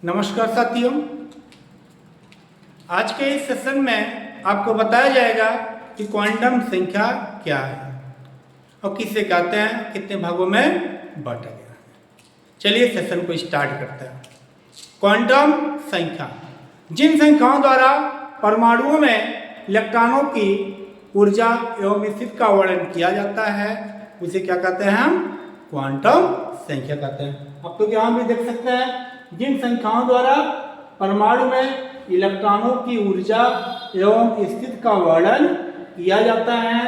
नमस्कार साथियों, आज के इस सेशन में आपको बताया जाएगा कि क्वांटम संख्या क्या है और किसे कहते हैं, कितने भागों में बांटा गया है। चलिए सेशन को स्टार्ट करते हैं। क्वांटम संख्या जिन संख्याओं द्वारा परमाणुओं में इलेक्ट्रॉनों की ऊर्जा एवं स्थिति का वर्णन किया जाता है उसे क्या कहते हैं, हम क्वांटम संख्या कहते हैं। अब तो यहाँ भी देख सकते हैं, जिन संख्याओं द्वारा परमाणु में इलेक्ट्रॉनों की ऊर्जा एवं स्थिति का वर्णन किया जाता है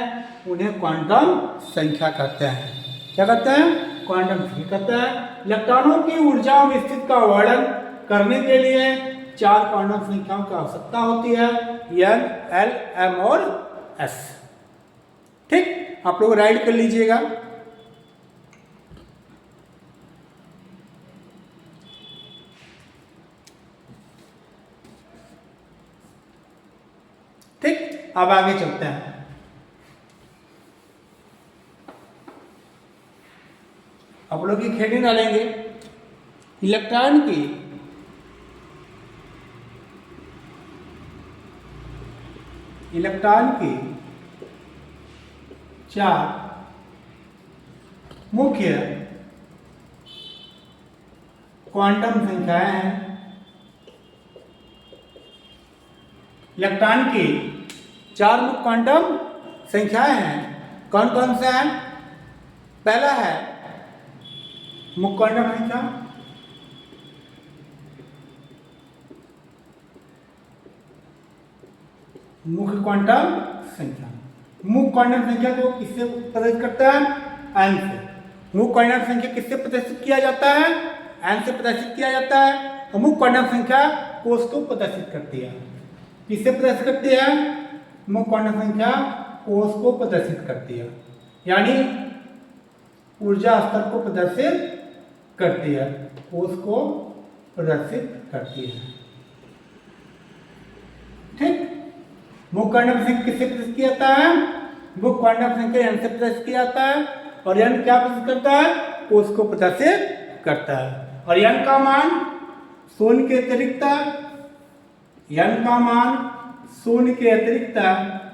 उन्हें क्वांटम संख्या कहते हैं। क्या कहते हैं? क्वांटम संख्या कहते हैं। इलेक्ट्रॉनों की ऊर्जा एवं स्थिति का वर्णन करने के लिए 4 क्वांटम संख्याओं की आवश्यकता होती है, N, L, M और S। ठीक, आप लोग राइट कर लीजिएगा। ठीक, अब आगे चलते हैं। आप लोग की खेड़ी डालेंगे इलेक्ट्रॉन की चार मुख्य क्वांटम संख्याएं हैं। इलेक्ट्रॉन की 4 मुख्य क्वांटम संख्याएं हैं। कौन कौन से हैं? पहला है मुख्य क्वांटम संख्या, मुख्य क्वांटम संख्या। मुख्य क्वांटम संख्या को किससे प्रदर्शित करता है? n से। मुख्य क्वांटम संख्या किससे प्रदर्शित किया जाता है? n से प्रदर्शित किया जाता है। और मुख्य क्वांटम संख्या कोष को प्रदर्शित करती है। किससे प्रदर्शित करती है? मुख्य क्वांटम संख्या कोष को प्रदर्शित करती है, यानी ऊर्जा स्तर को प्रदर्शित करती है, कोष को प्रदर्शित करती है। ठीक, मुख्य क्वांटम संख्या किससे प्रदर्शित किया जाता है? मुख्य क्वांटम संख्या n से प्रदर्शित किया जाता है। और n क्या प्रदर्शित करता है? कोष को प्रदर्शित करता है। और n का मान शून्य के अतिरिक्त, n का मान शून्य के अतिरिक्त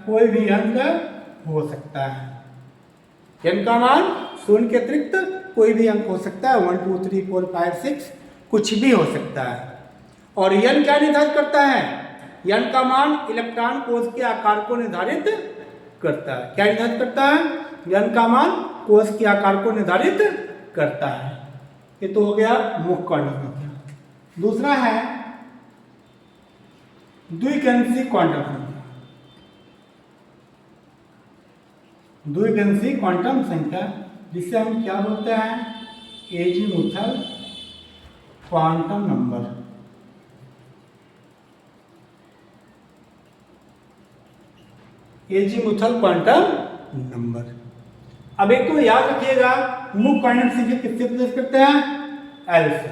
कोई भी अंक हो सकता है। n का मान शून्य के अतिरिक्त कोई भी अंक हो सकता है। 1 2 3 4 5 6 कुछ भी हो सकता है। और n क्या निर्धारित करता है? n का मान इलेक्ट्रॉन कोष के आकार को निर्धारित करता है। क्या निर्धारित करता है? n का मान कोष के आकार को निर्धारित करता है। ये तो हो गया मुख्य क्वांटम संख्या। दूसरा है द्विकेंद्रीय क्वांटम संख्या। द्विकेंद्रीय क्वांटम संख्या जिसे हम क्या बोलते हैं? Azimuthal quantum number. Azimuthal quantum number. अब एक तो याद रखिएगा, मुख्य क्वांटम संख्या किससे प्रदर्शित करते हैं? L से।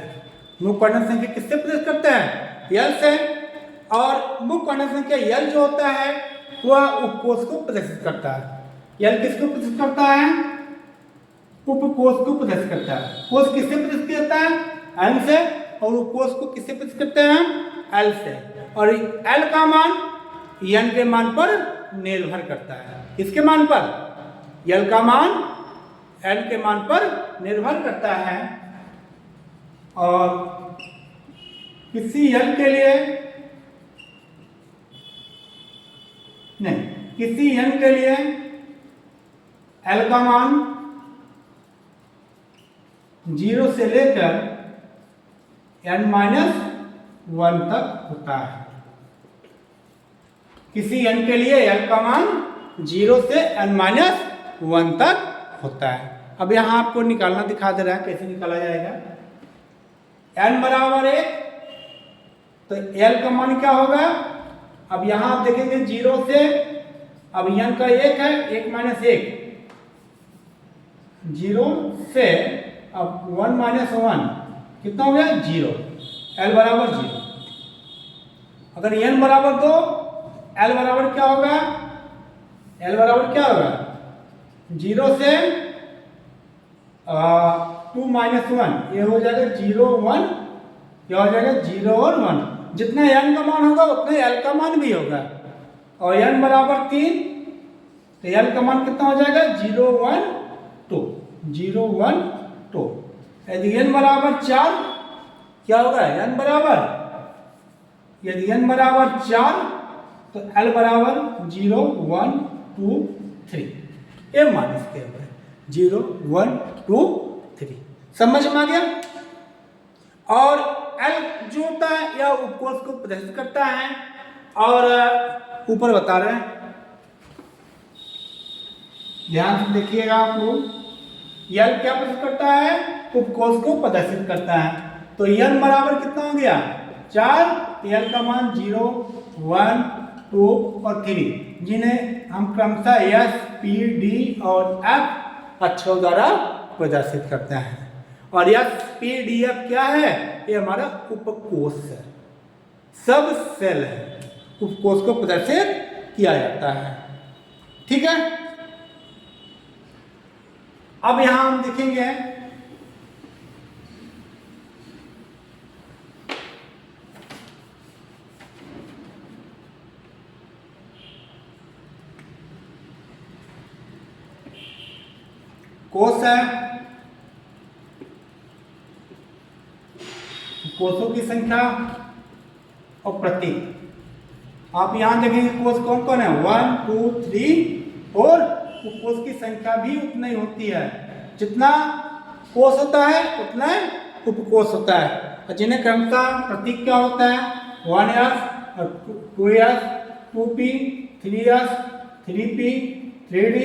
मुख्य क्वांटम संख्या किससे प्रदर्शित करते हैं? L से। और मुख्य क्वांटम संख्या L जो होता है वह उपकोष को प्रदर्शित करता है। L किसको प्रदर्शित करता है? उपकोष को प्रदर्शित करता है। कोष किससे प्रदर्शित किया जाता है? N से। और उपकोष को किससे प्रदर्शित करते हैं? L से। और L का मान N के मान पर निर्भर करता है। किसके मान पर? L का मान N के मान पर निर्भर करता है। और किसी L के लिए नहीं, किसी n के लिए L का मान 0 से लेकर n-1 तक होता है। किसी n के लिए L का मान 0 से n-1 तक होता है। अब यहां आपको निकालना दिखा दे रहा है, कैसे निकाला जाएगा। n बराबर 1 तो L का मान क्या होगा? अब यहां आप देखेंगे 0 से, अब n का 1 है, 1 माइनस 1, 0 से अब 1 माइनस 1 कितना हो गया? 0। L बराबर 0। अगर n बराबर 2, L बराबर क्या होगा? L बराबर क्या होगा? 0 से 2 - 1 ये हो जाएगा 0 1 क्या हो जाएगा 0 और 1। जितना n का मान होगा उतना l का मान भी होगा, और n बराबर 3 तो l का मान कितना हो जाएगा 0 1 2, 0 1 2। यदि n बराबर 4 क्या होगा n बराबर, यदि n बराबर 4 तो l बराबर 0 1 2 3, ये मान इसके ऊपर 0 1 2 3। समझ में आ गया। और L जो होता है या उपकोष को प्रदर्शित करता है, और ऊपर बता रहे हैं, ध्यान से देखिएगा आप लोग, L क्या प्रदर्शित करता है, उपकोष को प्रदर्शित करता है। तो N बराबर कितना हो गया 4, L का मान 0 1 2 और 3, जिन्हें हम क्रमशः S P D और F अक्षरों द्वारा प्रदर्शित करते हैं। और यह PDF क्या है, ये हमारा उपकोष है, सब सेल है, उपकोष को प्रदर्शित किया जाता है। ठीक है। अब यहां हम देखेंगे कोष है, कोषों की संख्या और प्रतीक। आप यहां देखेंगे कोष कौन कौन है 1 2 3 और उपकोष की संख्या भी उतना ही होती है, जितना कोष होता है उतना उपकोष होता है। और जिन्हें क्रमशः प्रतीक क्या होता है 1s और 2s 2p 3s 3p 3d,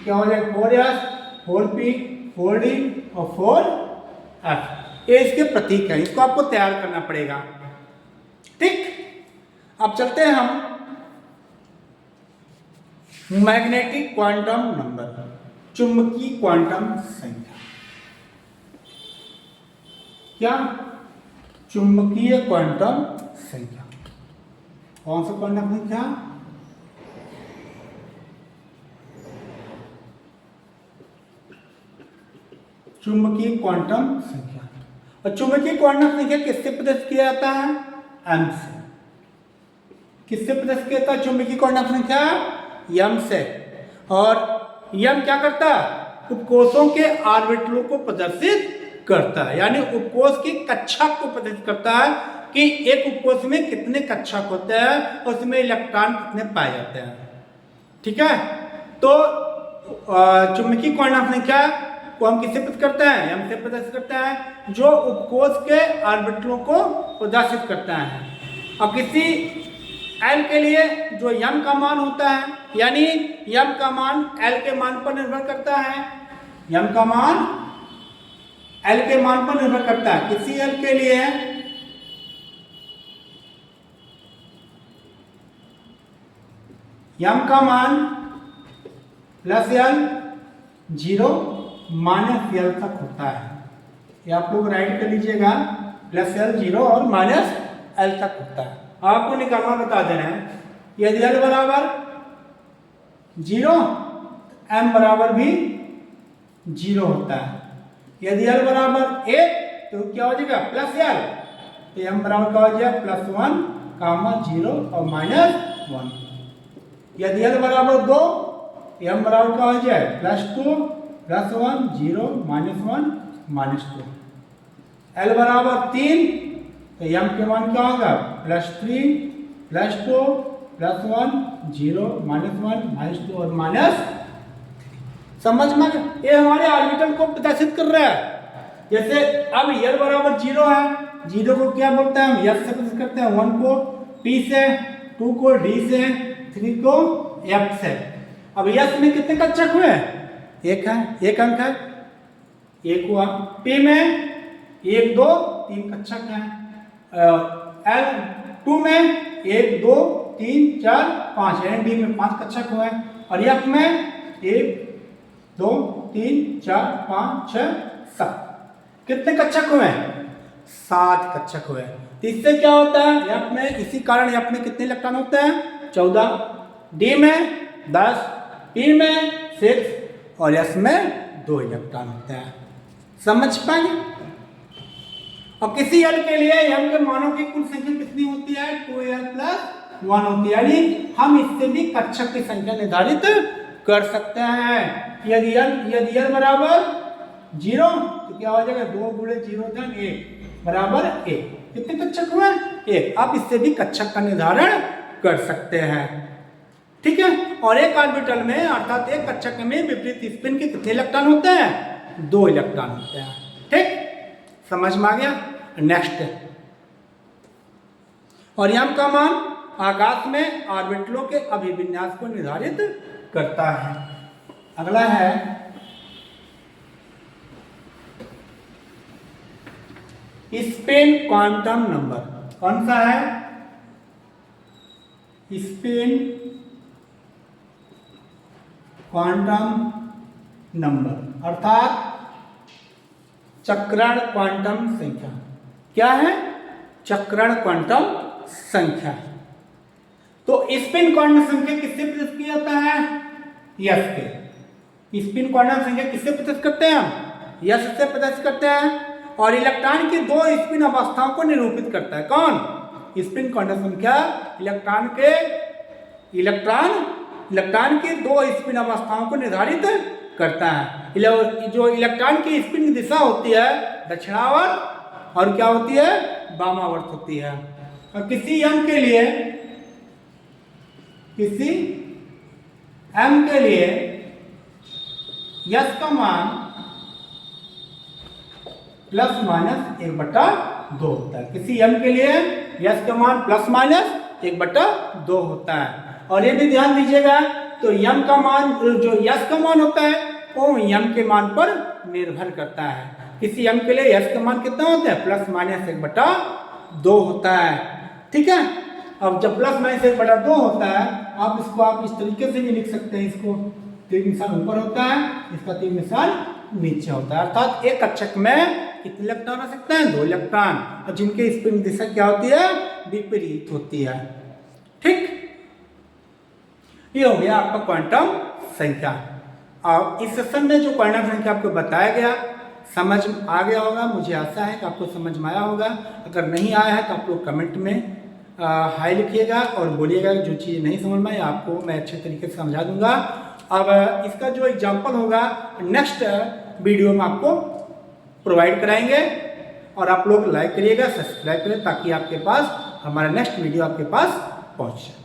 क्या हो जाएगा 4s 4p 4d और 4f, ये इसके प्रतीक है, इसको आपको तैयार करना पड़ेगा। ठीक। अब चलते हैं हम मैग्नेटिक क्वांटम नंबर, चुंबकीय क्वांटम संख्या। क्या चुंबकीय क्वांटम संख्या, कौन सा क्वांटम संख्या, चुंबकीय क्वांटम संख्या। और चुंबकीय क्वांटम संख्या किससे प्रदर्शित किया जाता है, m से। किससे प्रदर्शित किया जाता है चुंबकीय क्वांटम संख्या, m से। और m क्या करता है, उपकोषों के ऑर्बिटलों को प्रदर्शित करता है, यानी उपकोष की कक्षक को प्रदर्शित करता है कि एक उपकोष में कितने कक्षक होते हैं, उसमें इलेक्ट्रॉन कितने पाए जाते हैं। ठीक है। तो चुंबकीय क्वांटम संख्या को हम किससे प्रदर्शित करते हैं, m से प्रदर्शित करते हैं, जो उपकोष के ऑर्बिटलों को प्रदर्शित करता है। अब किसी L के लिए जो m का मान होता है, यानी m का मान L के मान पर निर्भर करता है, m का मान L के मान पर निर्भर करता है। किसी L के लिए m का मान प्लस L 0 माइनस L तक होता है। ये आप लोग राइट कर लीजिएगा, प्लस L 0 और माइनस L तक होता है। आपको निकालना बता दे रहे हैं, यदि L बराबर 0 M बराबर भी 0 होता है। यदि L बराबर 1 तो क्या हो जाएगा प्लस L, तो M बराबर क्या हो जाएगा प्लस 1 कामा 0 और माइनस 1। यदि L बराबर 2 M बराबर क्या हो जाए plus 2 plus 1 0 minus 1 minus 2। L बराबर 3 तो M के मान क्या होगा plus 3 plus 2 plus 1 0 minus 1 minus 2 और माइनस 3। समझ में, ये हमारे ऑर्बिटल को प्रदर्शित कर रहा है। जैसे अब L बराबर 0 है, 0 को क्या बोलते हैं हम S से प्रदर्शित करते हैं, 1 को P से, 2 को D से, 3 को F से। अब S में कितने कक्षक हुए, एक है, एक अंक है, एक हुआ। P में 1 2 3 कक्षक हैं। L2 में 1 2 3 4 5 है, D में 5 कक्षक हुए। और F में 1 2 3 4 5 6 7 कितने कक्षक हुए, 7 कक्षक हुए। तो इससे क्या होता है, F में इसी कारण F में कितने इलेक्ट्रॉन होते हैं 14, D में 10, P में 6 और S में 2 इलेक्ट्रॉन होते हैं। समझ पाएंगे। और किसी l के लिए m के मानों की कुल संख्या कितनी होती है? 2l + 1 होती है। यानी हम इससे भी कक्षक की संख्या निर्धारित कर सकते हैं। यदि l बराबर 0 तो क्या हो जाएगा? 2 × 0 = 1 बराबर 1। कितने कक्षक हुए? 1। आप इससे भी कक्षक का निर्धारण कर सकते हैं। ठीक है। और एक ऑर्बिटल में अर्थात एक कक्षक में विपरीत स्पिन के कितने इलेक्ट्रॉन होते हैं? 2 इलेक्ट्रॉन होते हैं। ठीक, समझ में आ गया? नेक्स्ट, और m का मान आकाश में ऑर्बिटलों के अभिविन्यास को निर्धारित करता है। अगला है स्पिन क्वांटम नंबर। कौन सा है? स्पिन क्वांटम नंबर अर्थात चक्रण क्वांटम संख्या। क्या है? चक्रण क्वांटम संख्या। तो स्पिन क्वांटम संख्या किससे प्रदर्शित किया जाता है? यस के। स्पिन क्वांटम संख्या किससे प्रदर्शित करते हैं हम? यस से प्रदर्शित करते हैं। और इलेक्ट्रॉन की 2 स्पिन अवस्थाओं को निरूपित करता है। कौन? स्पिन क्वांटम संख्या इलेक्ट्रॉन की 2 स्पिन अवस्थाओं को निर्धारित करता है। जो इलेक्ट्रॉन की स्पिन की दिशा होती है दक्षिणावर्त और क्या होती है? वामावर्त होती है। और किसी m के लिए यस का मान ±1/2 होता है। किसी m के लिए यस का मान ±1/2 होता है। और ये भी ध्यान दीजिएगा, तो m का मान, जो यस का मान होता है वो m के मान पर निर्भर करता है। किसी m के लिए यस का मान कितना होता है? ±1/2 होता है। ठीक है। अब जब ±1/2 होता है, आप इस तरीके से भी लिख सकते हैं। इसको 3 निशान ऊपर होता है, इसका 3 निशान नीचे होता है। अर्थात एक कक्षक में कितने इलेक्ट्रॉन आ सकते हैं? 2 इलेक्ट्रॉन, और जिनके स्पिन दिशा क्या होती है? विपरीत होती है। ठीक, ये हो गया आपका क्वांटम संख्या। और इस सेशन में जो क्वांटम संख्या आपको बताया गया, समझ आ गया होगा। मुझे आशा है कि आपको समझ में आया होगा। अगर नहीं आया है तो आप लोग कमेंट में हाई लिखिएगा और बोलिएगा जो चीज़ नहीं समझ में आई आपको मैं अच्छे तरीके से समझा दूंगा। अब इसका जो एग्जाम्पल होगा नेक्स्ट वीडियो में आपको प्रोवाइड कराएंगे। और आप लोग लाइक करिएगा, सब्सक्राइब करें, ताकि आपके पास हमारा नेक्स्ट वीडियो आपके पास पहुँचे।